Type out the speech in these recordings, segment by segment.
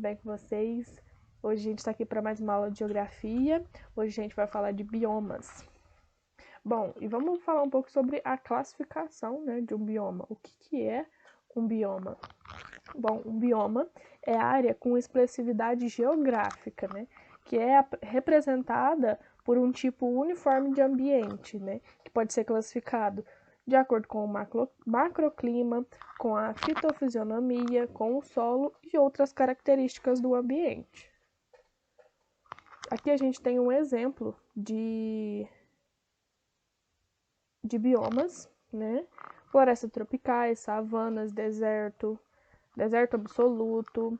bem com vocês? Hoje a gente está aqui para mais uma aula de geografia. Hoje a gente vai falar de biomas. Bom, e vamos falar um pouco sobre a classificação, né, de um bioma. O que é um bioma? Bom, um bioma é área com expressividade geográfica, né, que é representada por um tipo uniforme de ambiente, né, que pode ser classificado de acordo com o macroclima, com a fitofisionomia, com o solo e outras características do ambiente. Aqui a gente tem um exemplo de biomas, né? Florestas tropicais, savanas, deserto absoluto,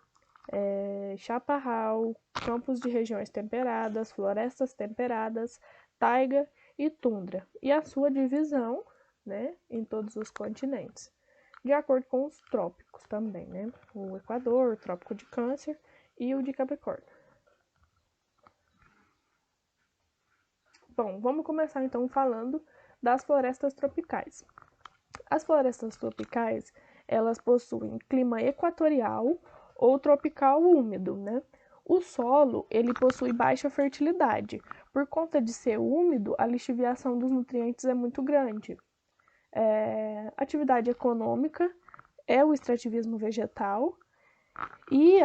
chaparral, campos de regiões temperadas, florestas temperadas, taiga e tundra. E a sua divisão, né, em todos os continentes, de acordo com os trópicos também, né? O Equador, o Trópico de Câncer e o de Capricórnio. Bom, vamos começar então falando das florestas tropicais. As florestas tropicais, elas possuem clima equatorial ou tropical úmido, né? O solo, ele possui baixa fertilidade. Por conta de ser úmido, a lixiviação dos nutrientes é muito grande. Atividade econômica é o extrativismo vegetal e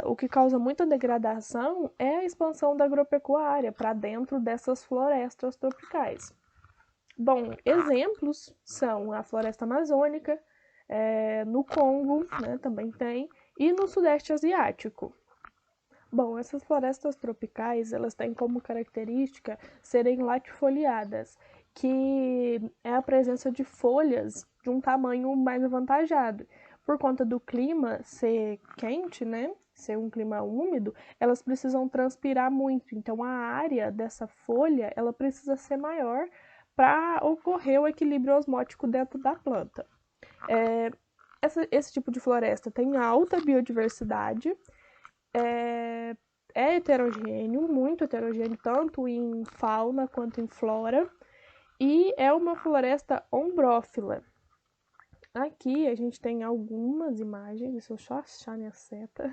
o que causa muita degradação é a expansão da agropecuária para dentro dessas florestas tropicais. Bom, exemplos são a floresta amazônica, no Congo, né, também tem, e no Sudeste Asiático. Bom, essas florestas tropicais, elas têm como característica serem latifoliadas, que é a presença de folhas de um tamanho mais avantajado. Por conta do clima ser quente, né, ser um clima úmido, elas precisam transpirar muito. Então, a área dessa folha, ela precisa ser maior para ocorrer o equilíbrio osmótico dentro da planta. Esse tipo de floresta tem alta biodiversidade, é heterogêneo, muito heterogêneo, tanto em fauna quanto em flora, e é uma floresta ombrófila. Aqui a gente tem algumas imagens, deixa eu só achar minha seta.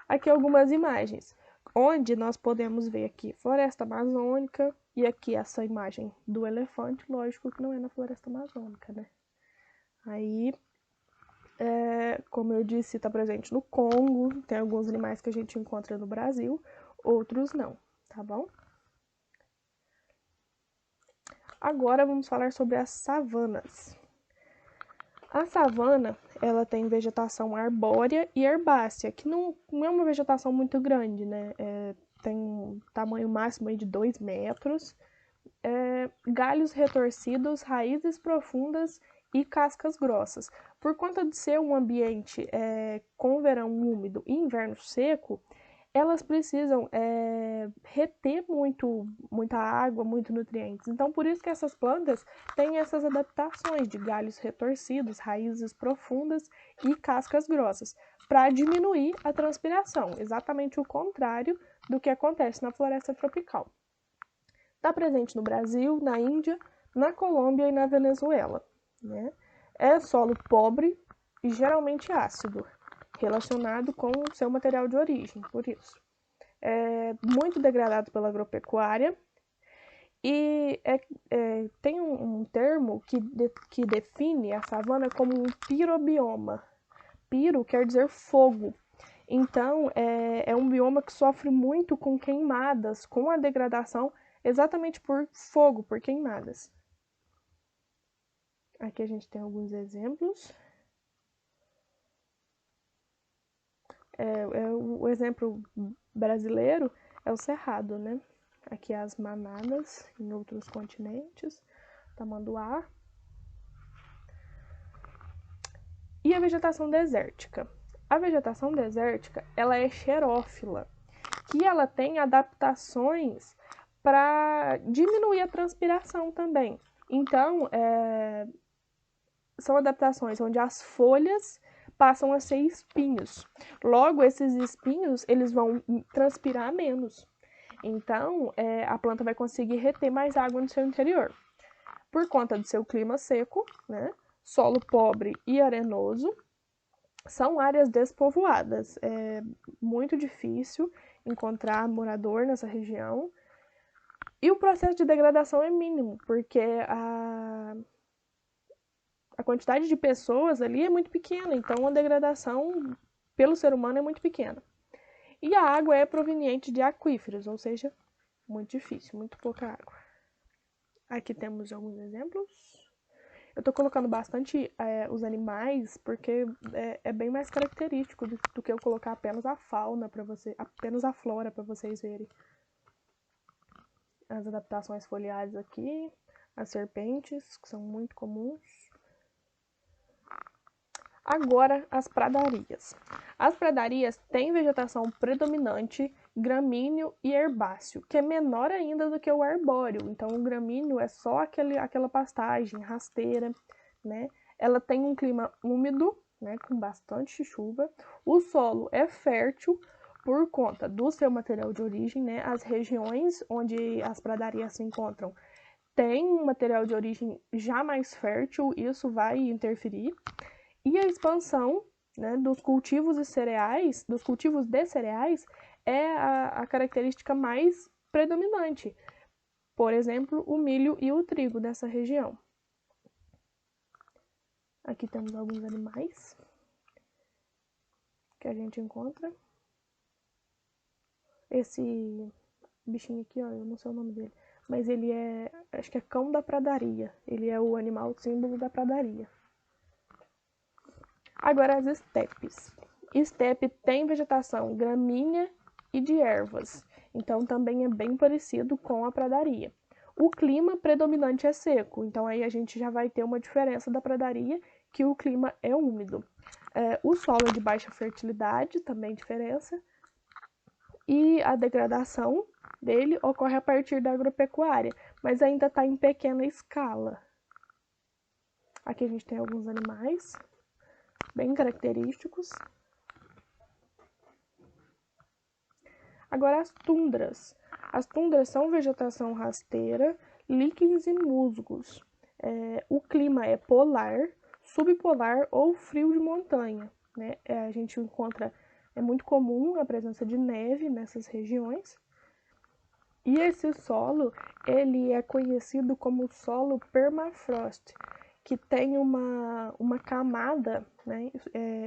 Aqui algumas imagens, onde nós podemos ver aqui floresta amazônica, e aqui essa imagem do elefante, lógico que não é na floresta amazônica, né? Aí, como eu disse, está presente no Congo, tem alguns animais que a gente encontra no Brasil, outros não, tá bom? Agora vamos falar sobre as savanas. A savana, ela tem vegetação arbórea e herbácea, que não é uma vegetação muito grande, né? Tem um tamanho máximo aí de 2 metros, galhos retorcidos, raízes profundas e cascas grossas. Por conta de ser um ambiente com verão úmido e inverno seco, elas precisam reter muita água, muito nutrientes. Então, por isso que essas plantas têm essas adaptações de galhos retorcidos, raízes profundas e cascas grossas, para diminuir a transpiração, exatamente o contrário do que acontece na floresta tropical. Está presente no Brasil, na Índia, na Colômbia e na Venezuela, né? É solo pobre e geralmente ácido, relacionado com o seu material de origem, por isso. É muito degradado pela agropecuária e tem um termo que define a savana como um pirobioma. Piro quer dizer fogo. Então, é um bioma que sofre muito com queimadas, com a degradação, exatamente por fogo, por queimadas. Aqui a gente tem alguns exemplos. O exemplo brasileiro é o cerrado, né? Aqui as manadas em outros continentes, tamanduá. E a vegetação desértica. A vegetação desértica, ela é xerófila, que ela tem adaptações para diminuir a transpiração também. Então, são adaptações onde as folhas passam a ser espinhos. Logo, esses espinhos, eles vão transpirar menos. Então, a planta vai conseguir reter mais água no seu interior. Por conta do seu clima seco, né? Solo pobre e arenoso, são áreas despovoadas. É muito difícil encontrar morador nessa região. E o processo de degradação é mínimo, porque a quantidade de pessoas ali é muito pequena, então a degradação pelo ser humano é muito pequena. E a água é proveniente de aquíferos, ou seja, muito difícil, muito pouca água. Aqui temos alguns exemplos. Eu tô colocando bastante os animais, porque é bem mais característico do que eu colocar apenas a fauna para você, apenas a flora para vocês verem. As adaptações foliares aqui, as serpentes, que são muito comuns. Agora, as pradarias. As pradarias têm vegetação predominante, gramíneo e herbáceo, que é menor ainda do que o arbóreo. Então, o gramíneo é só aquela pastagem rasteira, né? Ela tem um clima úmido, né, com bastante chuva. O solo é fértil por conta do seu material de origem, né? As regiões onde as pradarias se encontram têm um material de origem já mais fértil, isso vai interferir. E a expansão, né, dos cultivos de cereais é a característica mais predominante. Por exemplo, o milho e o trigo dessa região. Aqui temos alguns animais que a gente encontra. Esse bichinho aqui, ó, eu não sei o nome dele, mas ele é, acho que é cão da pradaria. Ele é o animal símbolo da pradaria. Agora as estepes. Estepe tem vegetação gramínea e de ervas, então também é bem parecido com a pradaria. O clima predominante é seco, então aí a gente já vai ter uma diferença da pradaria, que o clima é úmido. O solo é de baixa fertilidade, também diferença, e a degradação dele ocorre a partir da agropecuária, mas ainda está em pequena escala. Aqui a gente tem alguns animais bem característicos. Agora as tundras. As tundras são vegetação rasteira, líquens e musgos. O clima é polar, subpolar ou frio de montanha, né? A gente encontra, é muito comum a presença de neve nessas regiões. E esse solo, ele é conhecido como solo permafrost, que tem uma camada, né,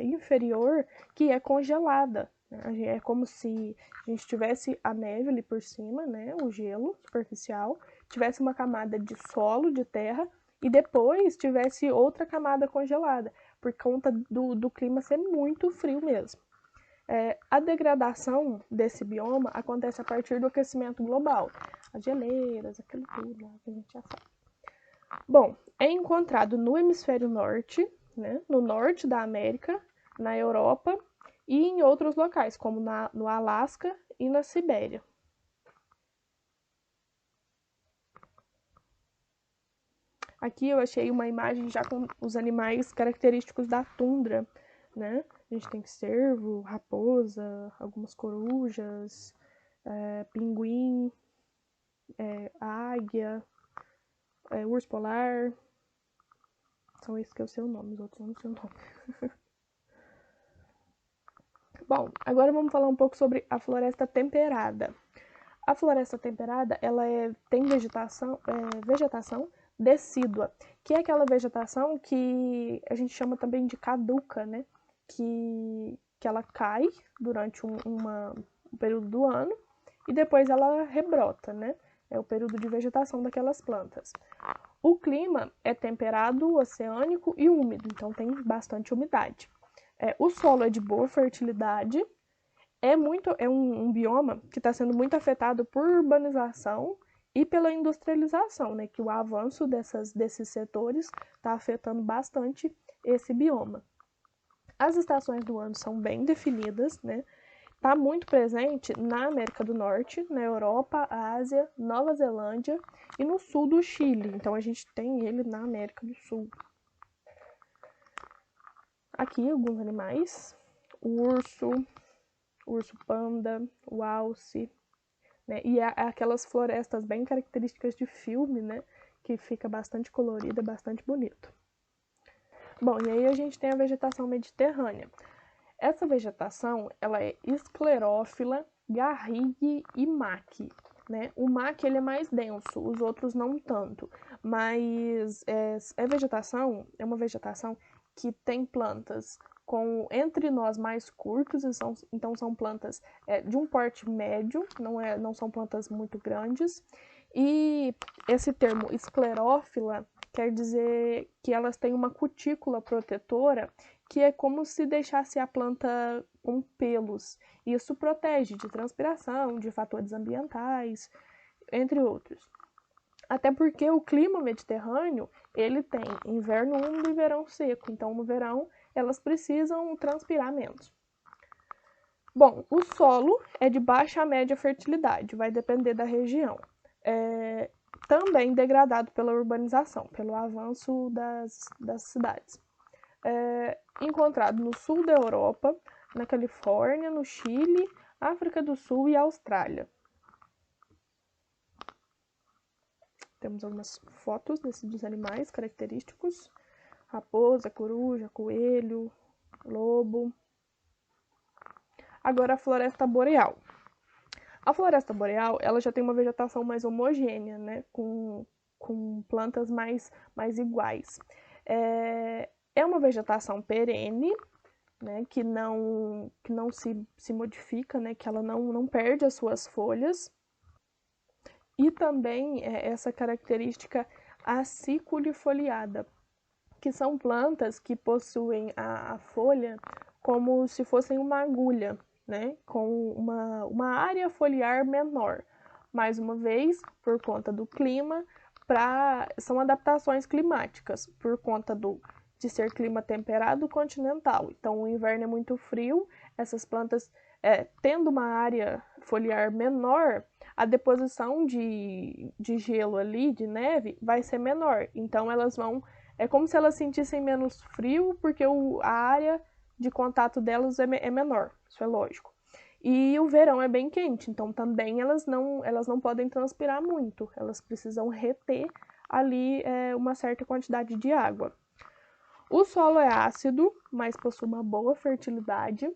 inferior que é congelada. É como se a gente tivesse a neve ali por cima, né, o gelo superficial, tivesse uma camada de solo, de terra, e depois tivesse outra camada congelada, por conta do clima ser muito frio mesmo. A degradação desse bioma acontece a partir do aquecimento global. As geleiras, aquilo tudo lá que a gente já sabe. Bom, é encontrado no hemisfério norte, né, no norte da América, na Europa e em outros locais, como no Alasca e na Sibéria. Aqui eu achei uma imagem já com os animais característicos da tundra, né? A gente tem cervo, raposa, algumas corujas, pinguim, águia, urso polar. São esses que eu sei o nome, os outros eu não sei o nome. Bom, agora vamos falar um pouco sobre a floresta temperada. A floresta temperada, ela tem vegetação decídua, que é aquela vegetação que a gente chama também de caduca, né? Que ela cai durante um período do ano e depois ela rebrota, né? É o período de vegetação daquelas plantas. O clima é temperado, oceânico e úmido, então tem bastante umidade. O solo é de boa fertilidade, é um bioma que está sendo muito afetado por urbanização e pela industrialização, né? Que o avanço desses setores está afetando bastante esse bioma. As estações do ano são bem definidas, né? Está muito presente na América do Norte, na Europa, Ásia, Nova Zelândia e no sul do Chile. Então a gente tem ele na América do Sul. Aqui alguns animais: o urso panda, o alce, né? E aquelas florestas bem características de filme, né? Que fica bastante colorida, bastante bonito. Bom, e aí a gente tem a vegetação mediterrânea. Essa vegetação, ela é esclerófila, garrigue e maque, né? O maque, ele é mais denso, os outros não tanto, mas é uma vegetação que tem plantas com entre nós mais curtos, então são plantas de um porte médio, não são plantas muito grandes, e esse termo esclerófila quer dizer que elas têm uma cutícula protetora que é como se deixasse a planta com pelos. Isso protege de transpiração, de fatores ambientais, entre outros. Até porque o clima mediterrâneo, ele tem inverno úmido e verão seco. Então, no verão, elas precisam transpirar menos. Bom, o solo é de baixa a média fertilidade, vai depender da região. Também degradado pela urbanização, pelo avanço das cidades. Encontrado no sul da Europa, na Califórnia, no Chile, África do Sul e Austrália. Temos algumas fotos dos animais característicos: raposa, coruja, coelho, lobo. Agora a floresta boreal. A floresta boreal, ela já tem uma vegetação mais homogênea, né, com plantas mais iguais. É uma vegetação perene, né, que não se modifica, né, que ela não perde as suas folhas. E também essa característica aciculifoliada, que são plantas que possuem a folha como se fossem uma agulha, né, com uma área foliar menor. Mais uma vez, por conta do clima, são adaptações climáticas, por conta de ser clima temperado continental. Então, o inverno é muito frio, essas plantas, tendo uma área foliar menor, a deposição de gelo ali, de neve, vai ser menor. Então, elas vão... É como se elas sentissem menos frio, porque a área de contato delas é menor, isso é lógico. E o verão é bem quente, então também elas não podem transpirar muito, elas precisam reter ali uma certa quantidade de água. O solo é ácido, mas possui uma boa fertilidade.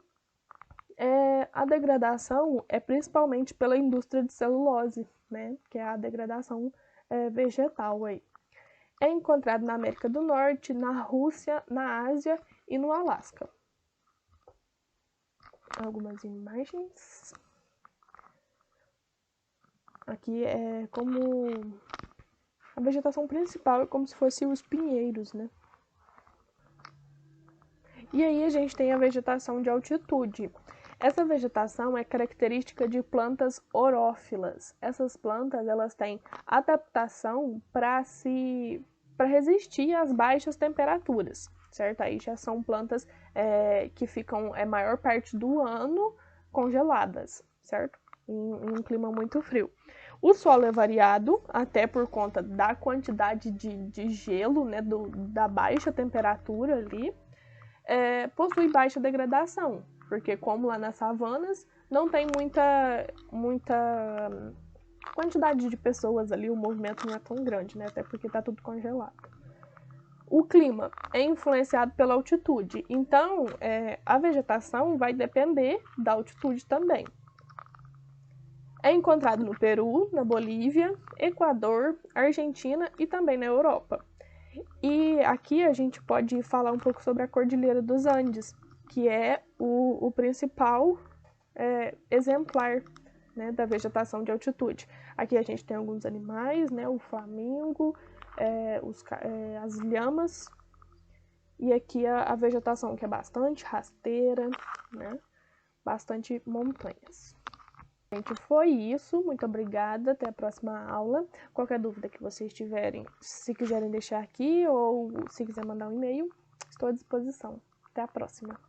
A degradação é principalmente pela indústria de celulose, né, que é a degradação vegetal aí. É encontrado na América do Norte, na Rússia, na Ásia e no Alasca. Algumas imagens. Aqui é como... A vegetação principal é como se fosse os pinheiros, né? E aí a gente tem a vegetação de altitude. Essa vegetação é característica de plantas orófilas. Essas plantas, elas têm adaptação para resistir às baixas temperaturas, certo? Aí já são plantas que ficam a maior parte do ano congeladas, certo? Em um clima muito frio. O solo é variado, até por conta da quantidade de gelo, né, da baixa temperatura ali. Possui baixa degradação, porque como lá nas savanas não tem muita quantidade de pessoas ali, o movimento não é tão grande, né? Até porque está tudo congelado. O clima é influenciado pela altitude, então a vegetação vai depender da altitude também. É encontrado no Peru, na Bolívia, Equador, Argentina e também na Europa. E aqui a gente pode falar um pouco sobre a Cordilheira dos Andes, que é o principal exemplar, né, da vegetação de altitude. Aqui a gente tem alguns animais, né, o flamingo, as lhamas, e aqui a vegetação que é bastante rasteira, né, bastante montanhas. Gente, foi isso. Muito obrigada. Até a próxima aula. Qualquer dúvida que vocês tiverem, se quiserem deixar aqui ou se quiser mandar um e-mail, estou à disposição. Até a próxima.